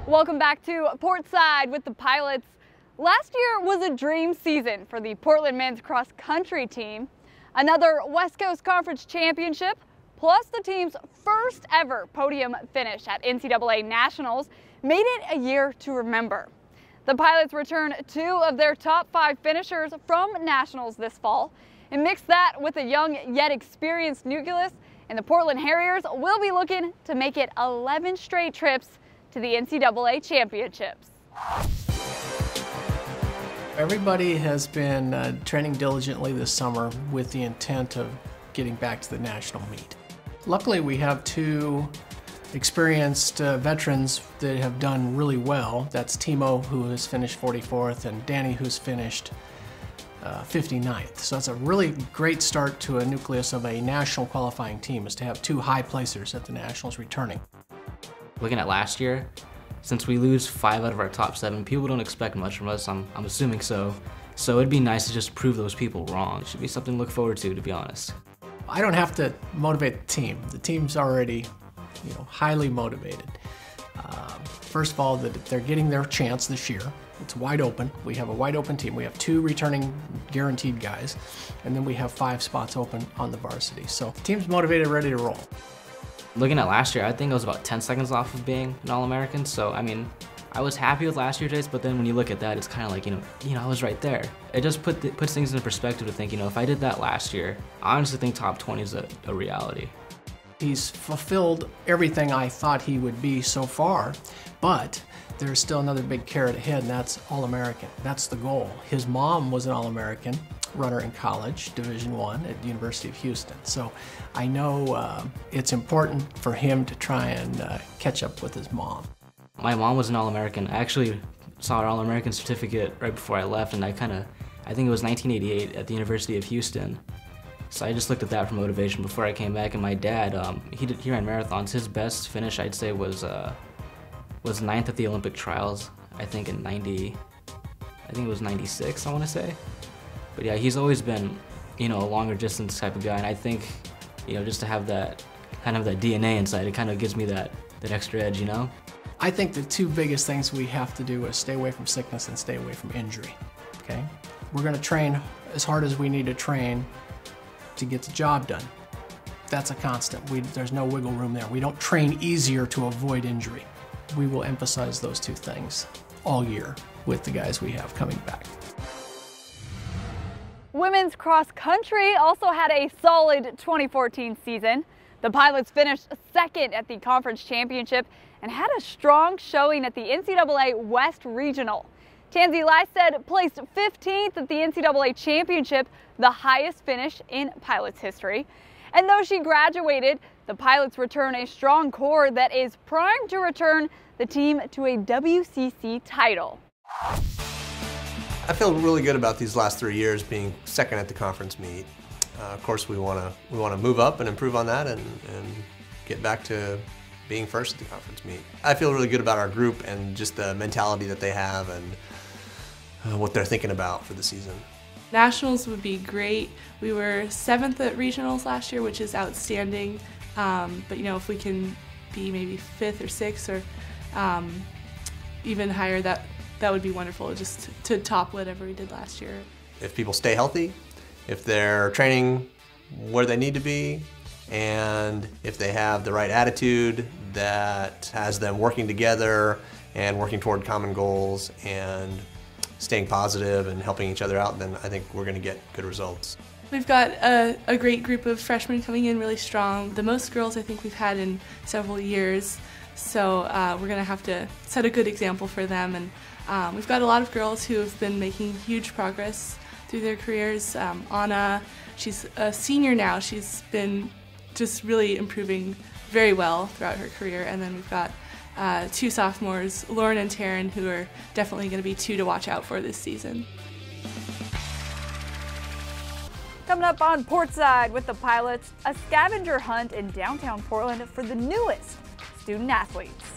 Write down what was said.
Welcome back to Portside with the Pilots. Last year was a dream season for the Portland men's cross country team. Another West Coast Conference championship, plus the team's first ever podium finish at NCAA Nationals made it a year to remember. The Pilots return 2 of their top 5 finishers from Nationals this fall, and mix that with a young yet experienced nucleus, and the Portland Harriers will be looking to make it 11 straight trips to the NCAA championships. Everybody has been training diligently this summer with the intent of getting back to the national meet. Luckily, we have 2 experienced veterans that have done really well. That's Timo, who has finished 44th, and Danny, who's finished 59th. So it's a really great start to a nucleus of a national qualifying team, is to have 2 high placers at the Nationals returning. Looking at last year, since we lose 5 out of our top 7, people don't expect much from us, I'm assuming so. So it'd be nice to just prove those people wrong. It should be something to look forward to be honest. I don't have to motivate the team. The team's already, highly motivated. First of all, that they're getting their chance this year. It's wide open. We have a wide open team. We have 2 returning guaranteed guys, and then we have 5 spots open on the varsity. So the team's motivated, ready to roll. Looking at last year, I think I was about 10 seconds off of being an All-American. So, I was happy with last year's race, but then when you look at that, it's kind of like, I was right there. It just puts things in perspective to think, if I did that last year, I honestly think top 20 is a reality. He's fulfilled everything I thought he would be so far, but there's still another big carrot ahead, and that's All-American. That's the goal. His mom was an All-American runner in college, Division I at the University of Houston. So I know it's important for him to try and catch up with his mom. My mom was an All-American. I actually saw her All-American certificate right before I left, and I think it was 1988 at the University of Houston. So I just looked at that for motivation before I came back. And my dad, he ran marathons. His best finish, I'd say, was 9th at the Olympic trials. I think in it was 96, I want to say. But yeah, he's always been, a longer distance type of guy. And I think, just to have that kind of that DNA inside, it kind of gives me that extra edge, I think the 2 biggest things we have to do is stay away from sickness and stay away from injury, okay? We're gonna train as hard as we need to train to get the job done. That's a constant. There's no wiggle room there. We don't train easier to avoid injury. We will emphasize those 2 things all year with the guys we have coming back. Women's cross country also had a solid 2014 season. The Pilots finished 2nd at the conference championship and had a strong showing at the NCAA West Regional. Tansy Lysted placed 15th at the NCAA championship, the highest finish in Pilots history. And though she graduated, the Pilots return a strong core that is primed to return the team to a WCC title. I feel really good about these last 3 years being 2nd at the conference meet. Of course, we want to move up and improve on that and get back to being 1st at the conference meet. I feel really good about our group and just the mentality that they have and what they're thinking about for the season. Nationals would be great. We were 7th at regionals last year, which is outstanding. But if we can be maybe 5th or 6th or even higher, that would be wonderful, just to top whatever we did last year. If people stay healthy, if they're training where they need to be, and if they have the right attitude that has them working together and working toward common goals and staying positive and helping each other out, then I think we're going to get good results. We've got a great group of freshmen coming in really strong. The most girls I think we've had in several years. So we're going to have to set a good example for them. And we've got a lot of girls who have been making huge progress through their careers. Anna, she's a senior now. She's been just really improving very well throughout her career. And then we've got 2 sophomores, Lauren and Taryn, who are definitely going to be 2 to watch out for this season. Coming up on Portside with the Pilots, a scavenger hunt in downtown Portland for the newest student athletes.